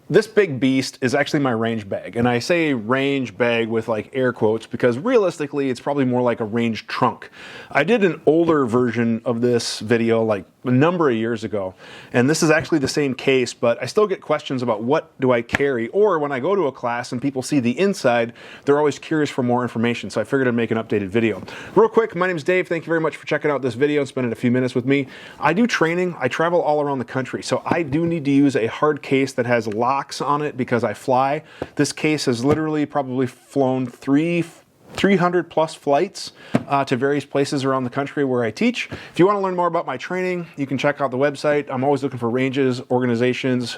This big beast is actually my range bag, and I say range bag with like air quotes because realistically it's probably more like a range trunk. I did an older version of this video like a number of years ago, and this is actually the same case, but I still get questions about what do I carry, or when I go to a class and people see the inside, they're always curious for more information, so I figured I'd make an updated video. Real quick, my name's Dave. Thank you very much for checking out this video and spending a few minutes with me. I do training. I travel all around the country, so I do need to use a hard case that has locks on it because I fly. This case has literally probably flown 300 plus flights to various places around the country where I teach. If you want to learn more about my training, you can check out the website. I'm always looking for ranges, organizations,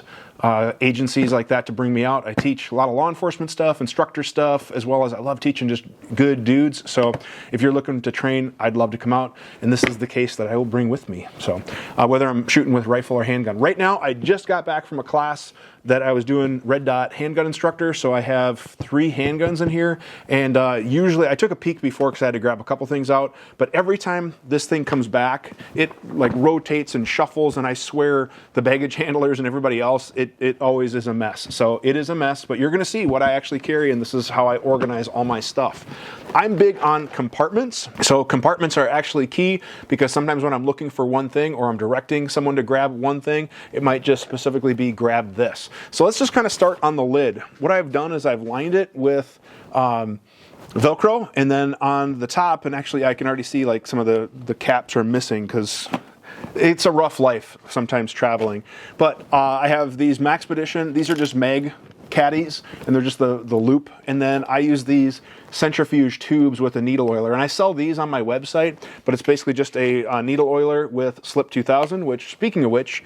agencies like that to bring me out. I teach a lot of law enforcement stuff, instructor stuff, as well as I love teaching just good dudes. So if you're looking to train, I'd love to come out. And this is the case that I will bring with me. So whether I'm shooting with rifle or handgun. Right now, I just got back from a class that I was doing red dot handgun instructor. So I have 3 handguns in here. And usually I took a peek before because I had to grab a couple things out. But every time this thing comes back, it like rotates and shuffles. And I swear the baggage handlers and everybody else, it always is a mess. So it is a mess, but you're gonna see what I actually carry, and this is how I organize all my stuff. I'm big on compartments. So compartments are actually key because sometimes when I'm looking for one thing or I'm directing someone to grab one thing, it might just specifically be grab this. So let's just kind of start on the lid. What I've done is I've lined it with Velcro, and then on the top, and actually I can already see like some of the caps are missing because it's a rough life sometimes traveling. But I have these Maxpedition. These are just mag caddies, and they're just the loop. And then I use these centrifuge tubes with a needle oiler. And I sell these on my website, but it's basically just a needle oiler with Slip 2000, which, speaking of which,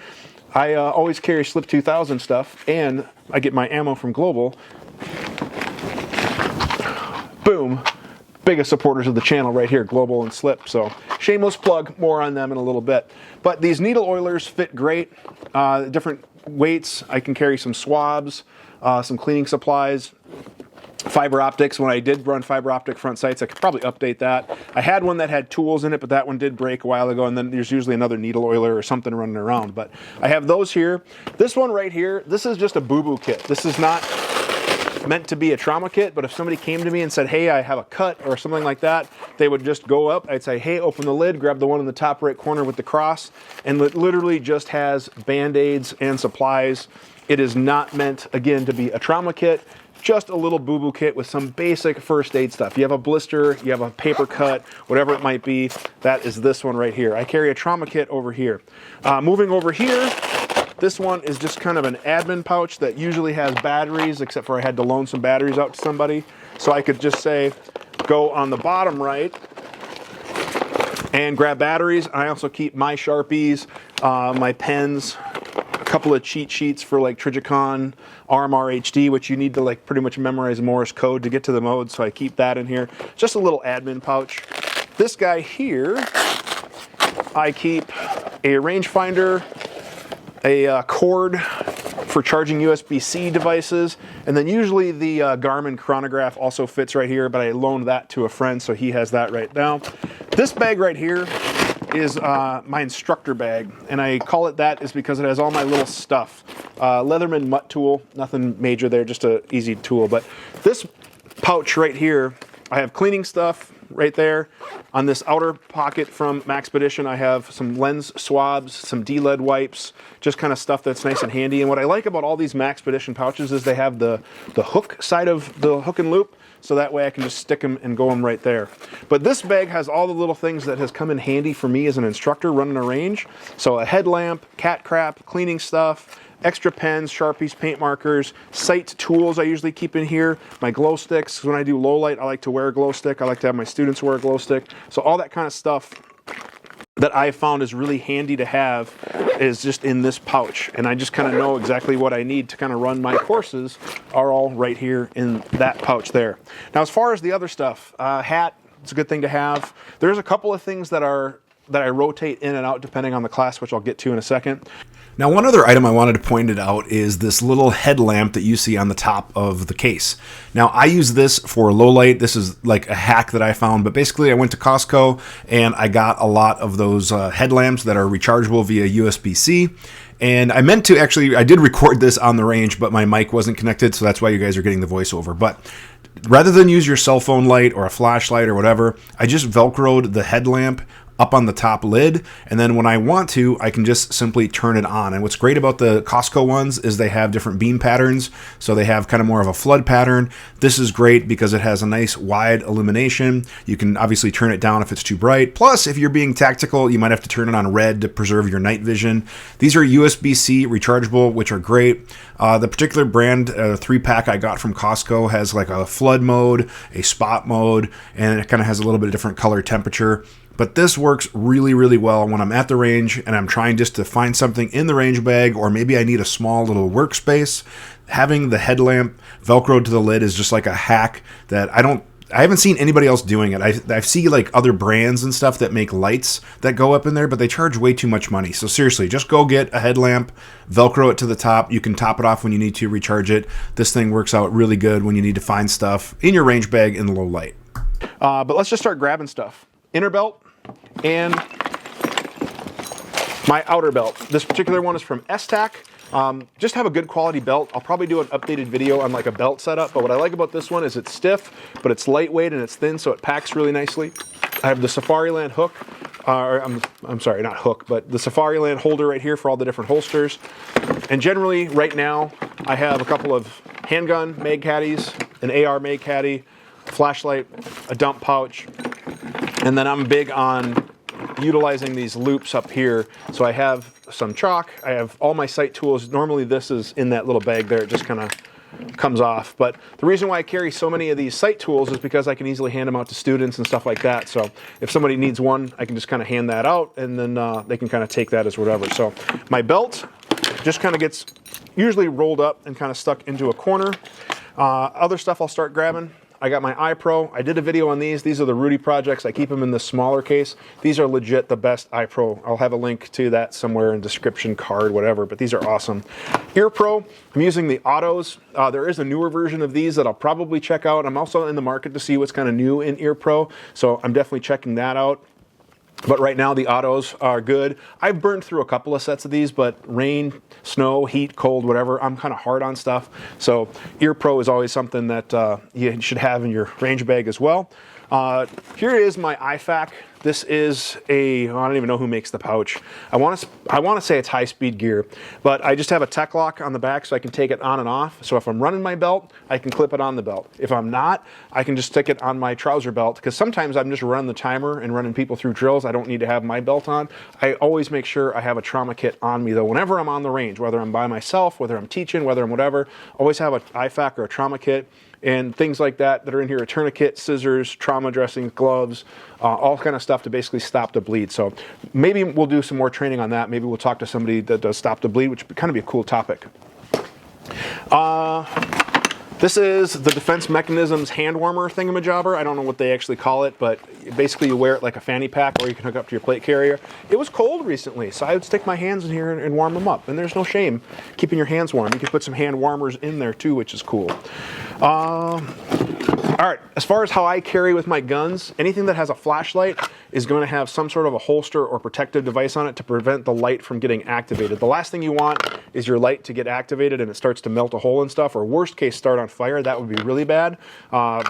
I always carry Slip 2000 stuff, and I get my ammo from Global. Boom. Biggest supporters of the channel right here, Global and Slip. So shameless plug, more on them in a little bit. But these needle oilers fit great. Different weights. I can carry some swabs, some cleaning supplies, fiber optics. When I did run fiber optic front sights, I could probably update that. I had one that had tools in it, but that one did break a while ago, and then there's usually another needle oiler or something running around. But I have those here. This one right here, this is just a boo-boo kit. This is not meant to be a trauma kit, but if somebody came to me and said, hey, I have a cut or something like that, they would just go up. I'd say, hey, open the lid, grab the one in the top right corner with the cross, and it literally just has Band-Aids and supplies. It is not meant, again, to be a trauma kit, just a little boo-boo kit with some basic first aid stuff. You have a blister, you have a paper cut, whatever it might be, that is this one right here. I carry a trauma kit over here. Moving over here, this one is just kind of an admin pouch that usually has batteries, except for I had to loan some batteries out to somebody. So I could just say, go on the bottom right and grab batteries. I also keep my Sharpies, my pens, a couple of cheat sheets for like Trigicon, RMR HD, which you need to like pretty much memorize Morse code to get to the mode. So I keep that in here. Just a little admin pouch. This guy here, I keep a rangefinder, a cord for charging USB-C devices, and then usually the Garmin chronograph also fits right here, but I loaned that to a friend, so he has that right now. This bag right here is my instructor bag, and I call it that is because it has all my little stuff. Leatherman mutt tool, nothing major there, just an easy tool, but this pouch right here, I have cleaning stuff right there. On this outer pocket from Maxpedition, I have some lens swabs, some D-lead wipes, just kind of stuff that's nice and handy. And what I like about all these Maxpedition pouches is they have the hook side of the hook and loop, so that way I can just stick them and go them right there. But this bag has all the little things that has come in handy for me as an instructor running a range. So a headlamp, cat crap, cleaning stuff, extra pens, Sharpies, paint markers, sight tools I usually keep in here, my glow sticks. When I do low light, I like to wear a glow stick. I like to have my students wear a glow stick. So all that kind of stuff that I found is really handy to have is just in this pouch. And I just kind of know exactly what I need to kind of run my courses are all right here in that pouch there. Now, as far as the other stuff, hat, it's a good thing to have. There's a couple of things that I rotate in and out depending on the class, which I'll get to in a second. Now, one other item I wanted to point it out is this little headlamp that you see on the top of the case. Now, I use this for low light. This is like a hack that I found, but basically I went to Costco and I got a lot of those headlamps that are rechargeable via USB-C. And I meant to actually, I did record this on the range, but my mic wasn't connected, so that's why you guys are getting the voiceover. But rather than use your cell phone light or a flashlight or whatever, I just Velcroed the headlamp up on the top lid, and then when I want to, I can just simply turn it on. And what's great about the Costco ones is they have different beam patterns, so they have kind of more of a flood pattern. This is great because it has a nice wide illumination. You can obviously turn it down if it's too bright. Plus, if you're being tactical, you might have to turn it on red to preserve your night vision. These are USB-C rechargeable, which are great. The particular brand 3-pack I got from Costco has like a flood mode, a spot mode, and it kind of has a little bit of different color temperature. But this works really, really well when I'm at the range and I'm trying just to find something in the range bag, or maybe I need a small little workspace. Having the headlamp Velcroed to the lid is just like a hack that I haven't seen anybody else doing it. I see like other brands and stuff that make lights that go up in there, but they charge way too much money. So seriously, just go get a headlamp, Velcro it to the top. You can top it off when you need to recharge it. This thing works out really good when you need to find stuff in your range bag in the low light. But let's just start grabbing stuff. Inner belt and my outer belt. This particular one is from S-Tac. Just have a good quality belt. I'll probably do an updated video on like a belt setup, but what I like about this one is it's stiff, but it's lightweight and it's thin, so it packs really nicely. I have the Safariland hook, I'm sorry, not hook, but the Safariland holder right here for all the different holsters. And generally, right now, I have a couple of handgun mag caddies, an AR mag caddy, flashlight, a dump pouch, and then I'm big on utilizing these loops up here. So I have some chalk, I have all my sight tools. Normally this is in that little bag there, it just kind of comes off. But the reason why I carry so many of these sight tools is because I can easily hand them out to students and stuff like that. So if somebody needs one, I can just kind of hand that out, and then they can kind of take that as whatever. So my belt just kind of gets usually rolled up and kind of stuck into a corner. Other stuff I'll start grabbing. I got my iPro. I did a video on these. These are the Rudy Projects. I keep them in the smaller case. These are legit the best iPro. I'll have a link to that somewhere in description card, whatever, but these are awesome. Ear Pro, I'm using the Autos. There is a newer version of these that I'll probably check out. I'm also in the market to see what's kind of new in Ear Pro, so I'm definitely checking that out. But right now the Autos are good. I've burned through a couple of sets of these, but rain, snow, heat, cold, whatever, I'm kind of hard on stuff. So Ear Pro is always something that you should have in your range bag as well. Here is my IFAK. This is I don't even know who makes the pouch. I want to say it's High Speed Gear, but I just have a tech lock on the back so I can take it on and off. So if I'm running my belt, I can clip it on the belt. If I'm not, I can just stick it on my trouser belt, because sometimes I'm just running the timer and running people through drills. I don't need to have my belt on. I always make sure I have a trauma kit on me though whenever I'm on the range, whether I'm by myself, whether I'm teaching, whether I'm whatever. Always have an IFAK or a trauma kit. And things like that are in here, a tourniquet, scissors, trauma dressings, gloves, all kind of stuff to basically stop the bleed. So maybe we'll do some more training on that. Maybe we'll talk to somebody that does stop the bleed, which would kind of be a cool topic. This is the Defense Mechanism's hand warmer thingamajobber. I don't know what they actually call it, but basically you wear it like a fanny pack, or you can hook up to your plate carrier. It was cold recently, so I would stick my hands in here and warm them up. And there's no shame keeping your hands warm. You can put some hand warmers in there too, which is cool. All right, as far as how I carry with my guns, anything that has a flashlight is going to have some sort of a holster or protective device on it to prevent the light from getting activated. The last thing you want is your light to get activated and it starts to melt a hole and stuff, or worst case, start on fire. That would be really bad. I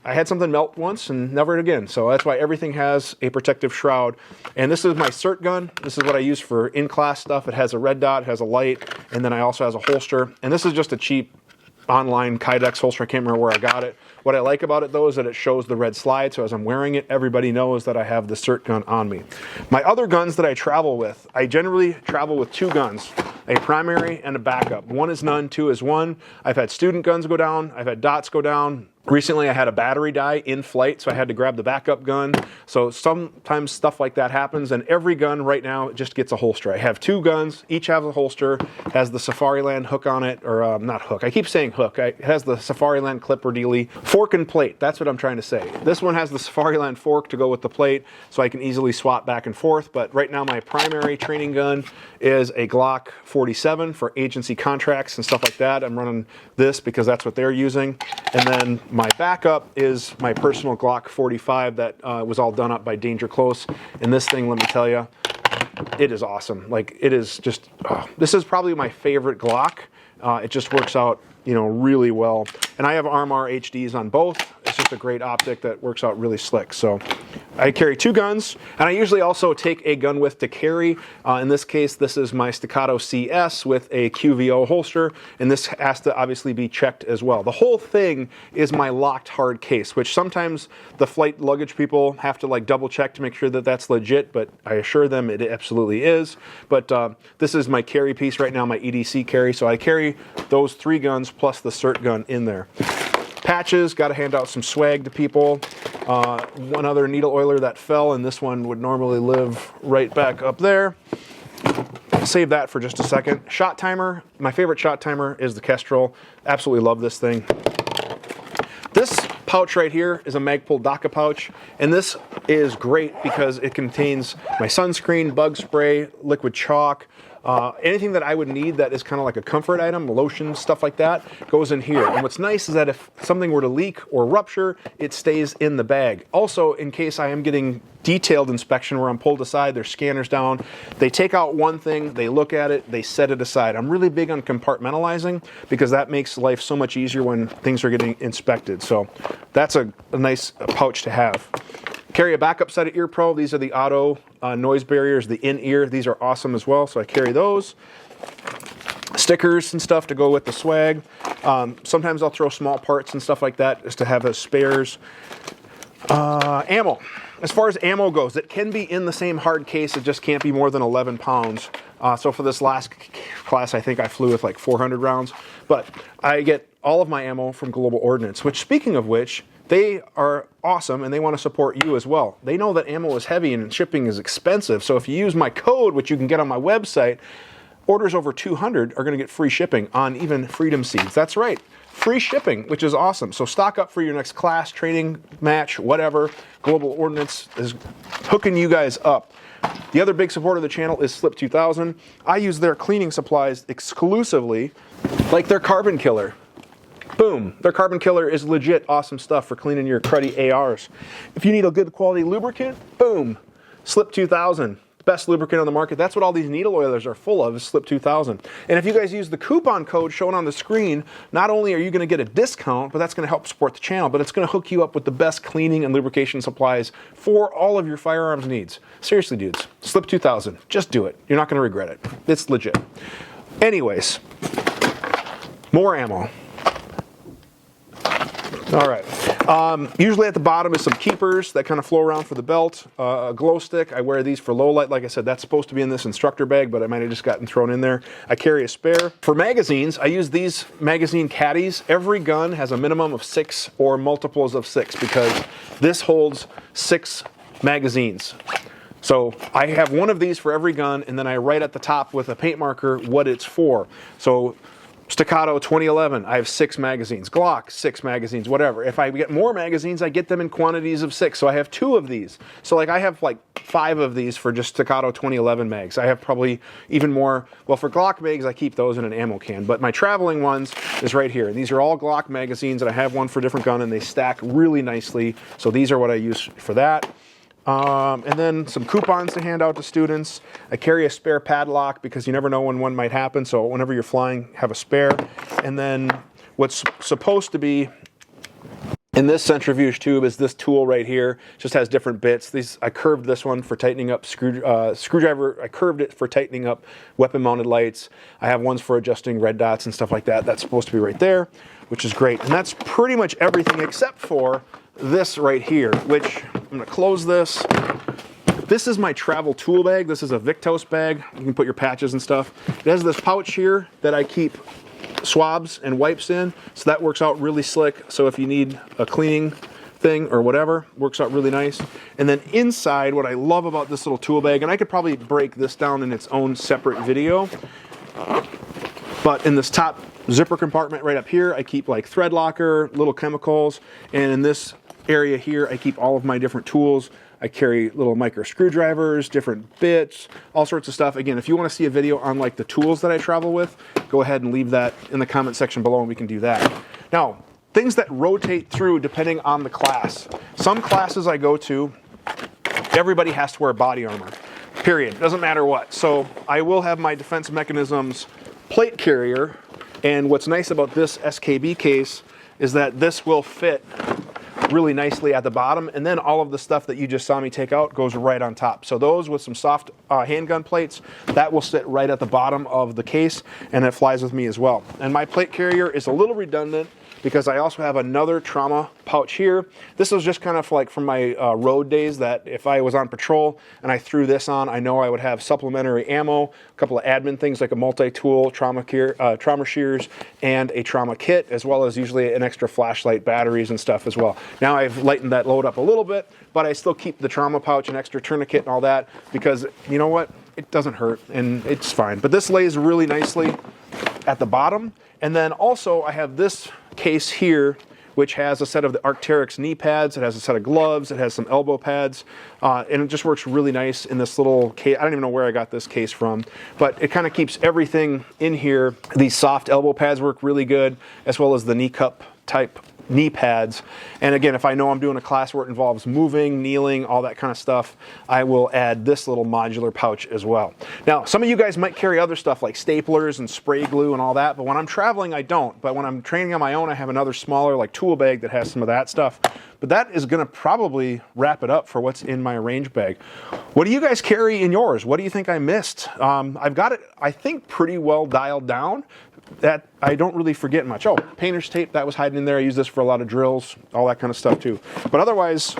had something melt once and never again, so that's why everything has a protective shroud. And this is my cert gun. This is what I use for in-class stuff. It has a red dot, it has a light, and then I also has a holster. And this is just a cheap online Kydex holster. I can't remember where I got it. What I like about it though is that it shows the red slide, so as I'm wearing it, everybody knows that I have the cert gun on me. My other guns that I travel with, I generally travel with two guns, a primary and a backup. One is none, two is one. I've had student guns go down, I've had dots go down. Recently I had a battery die in flight, so I had to grab the backup gun. So sometimes stuff like that happens, and every gun right now just gets a holster. I have two guns, each have a holster, has the Safariland hook on it, or not hook, I keep saying hook. It has the Safariland clipper dealy. Fork and plate, that's what I'm trying to say. This one has the Safariland fork to go with the plate, so I can easily swap back and forth, but right now my primary training gun is a Glock 47 for agency contracts and stuff like that. I'm running this because that's what they're using. And then my backup is my personal Glock 45 that was all done up by Danger Close. And this thing, let me tell you, it is awesome. Like, it is just, this is probably my favorite Glock. It just works out, you know, really well. And I have RMR HDs on both. It's just a great optic that works out really slick. So I carry 2 guns, and I usually also take a gun width to carry. In this case, this is my Staccato CS with a QVO holster, and this has to obviously be checked as well. The whole thing is my locked hard case, which sometimes the flight luggage people have to like double check to make sure that that's legit, but I assure them it absolutely is. But this is my carry piece right now, my EDC carry. So I carry those 3 guns plus the cert gun in there. Patches, got to hand out some swag to people. One other needle oiler that fell, and this one would normally live right back up there. Save that for just a second. Shot timer. My favorite shot timer is the Kestrel. Absolutely love this thing. This pouch right here is a Magpul DACA pouch, and this is great because it contains my sunscreen, bug spray, liquid chalk, anything that I would need that is kind of like a comfort item, lotion, stuff like that, goes in here. And what's nice is that if something were to leak or rupture, it stays in the bag. Also, in case I am getting detailed inspection where I'm pulled aside, there's scanners down, they take out one thing, they look at it, they set it aside. I'm really big on compartmentalizing because that makes life so much easier when things are getting inspected. So that's a nice pouch to have. Carry a backup set of ear pro. These are the auto noise barriers, the in-ear. These are awesome as well, so I carry those. Stickers and stuff to go with the swag. Sometimes I'll throw small parts and stuff like that just to have as spares. Ammo. As far as ammo goes, it can be in the same hard case. It just can't be more than 11 pounds. So for this last class, I think I flew with like 400 rounds. But I get all of my ammo from Global Ordnance, which, speaking of which, they are awesome and they want to support you as well. They know that ammo is heavy and shipping is expensive. So if you use my code, which you can get on my website, orders over 200 are going to get free shipping on even Freedom Seeds. That's right. Free shipping, which is awesome. So stock up for your next class, training, match, whatever. Global Ordnance is hooking you guys up. The other big supporter of the channel is Slip 2000. I use their cleaning supplies exclusively, like their Carbon Killer. Boom, their Carbon Killer is legit awesome stuff for cleaning your cruddy ARs. If you need a good quality lubricant, boom, Slip 2000. Best lubricant on the market. That's what all these needle oilers are full of, is Slip 2000. And if you guys use the coupon code shown on the screen, not only are you going to get a discount, but that's going to help support the channel, but it's going to hook you up with the best cleaning and lubrication supplies for all of your firearms needs. Seriously, dudes, Slip 2000. Just do it. You're not going to regret it. It's legit. Anyways, more ammo. All right. Usually at the bottom is some keepers that kind of flow around for the belt. A glow stick. I wear these for low light. Like I said, that's supposed to be in this instructor bag, but I might have just gotten thrown in there. I carry a spare. For magazines, I use these magazine caddies. Every gun has a minimum of 6 or multiples of 6 because this holds 6 magazines. So I have one of these for every gun, and then I write at the top with a paint marker what it's for. So Staccato 2011, I have 6 magazines. Glock, 6 magazines, whatever. If I get more magazines, I get them in quantities of 6. So I have 2 of these. So like I have like 5 of these for just Staccato 2011 mags. I have probably even more. Well, for Glock mags, I keep those in an ammo can. But my traveling ones is right here. These are all Glock magazines, and I have one for a different gun, and they stack really nicely. So these are what I use for that. And then some coupons to hand out to students. I carry a spare padlock because you never know when one might happen. So whenever you're flying, have a spare. And then what's supposed to be in this centrifuge tube is this tool right here. It just has different bits. I curved this one for tightening up screwdriver. I curved it for tightening up weapon-mounted lights. I have ones for adjusting red dots and stuff like that. That's supposed to be right there, which is great. And that's pretty much everything except for this right here, which I'm going to close this. This is my travel tool bag. This is a Victos bag. You can put your patches and stuff. It has this pouch here that I keep swabs and wipes in, so that works out really slick. So if you need a cleaning thing or whatever, works out really nice. And then inside, what I love about this little tool bag, and I could probably break this down in its own separate video, but in this top zipper compartment right up here, I keep like thread locker, little chemicals, and in this area here, I keep all of my different tools. I carry little micro screwdrivers, different bits, all sorts of stuff. Again, if you want to see a video on like the tools that I travel with, go ahead and leave that in the comment section below and we can do that. Now, things that rotate through depending on the class. Some classes I go to, everybody has to wear body armor. period. Doesn't matter what. So I will have my Defense Mechanisms plate carrier, and what's nice about this SKB case is that this will fit really nicely at the bottom, and then all of the stuff that you just saw me take out goes right on top. So those with some soft handgun plates, that will sit right at the bottom of the case, and it flies with me as well. And my plate carrier is a little redundant because I also have another trauma pouch here. This was just kind of like from my road days, that if I was on patrol and I threw this on, I know I would have supplementary ammo, a couple of admin things like a multi-tool, trauma shears, and a trauma kit, as well as usually an extra flashlight, batteries, and stuff as well. Now I've lightened that load up a little bit, but I still keep the trauma pouch and extra tourniquet and all that because, you know what, it doesn't hurt and it's fine. But this lays really nicely at the bottom. And then also I have this case here, which has a set of the Arc'teryx knee pads. It has a set of gloves. It has some elbow pads. And it just works really nice in this little case. I don't even know where I got this case from, but it kind of keeps everything in here. These soft elbow pads work really good, as well as the knee cup type knee pads. And again, if I know I'm doing a class where it involves moving, kneeling, all that kind of stuff, I will add this little modular pouch as well. Now, some of you guys might carry other stuff like staplers and spray glue and all that, but when I'm traveling, I don't. But when I'm training on my own, I have another smaller like tool bag that has some of that stuff. But that is gonna probably wrap it up for what's in my range bag. What do you guys carry in yours? What do you think I missed? I've got it, I think, pretty well dialed down, that I don't really forget much. Oh, painter's tape, that was hiding in there. I use this for a lot of drills, all that kind of stuff too. But otherwise,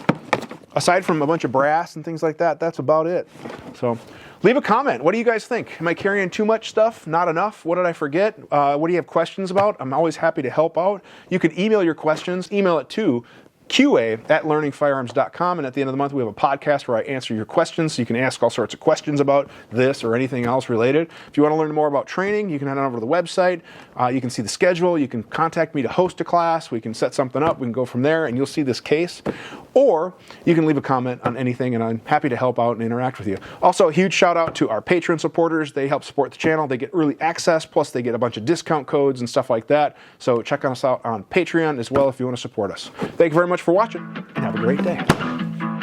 aside from a bunch of brass and things like that, that's about it. So leave a comment. What do you guys think? Am I carrying too much stuff? Not enough? What did I forget? What do you have questions about? I'm always happy to help out. You can email your questions. Email it to QA@learningfirearms.com, and at the end of the month we have a podcast where I answer your questions, so you can ask all sorts of questions about this or anything else related. If you want to learn more about training, you can head on over to the website. You can see the schedule. You can contact me to host a class. We can set something up. We can go from there, and you'll see this case. Or you can leave a comment on anything, and I'm happy to help out and interact with you. Also, a huge shout out to our Patreon supporters. They help support the channel. They get early access, plus they get a bunch of discount codes and stuff like that. So check us out on Patreon as well if you want to support us. Thank you very much for watching, and have a great day.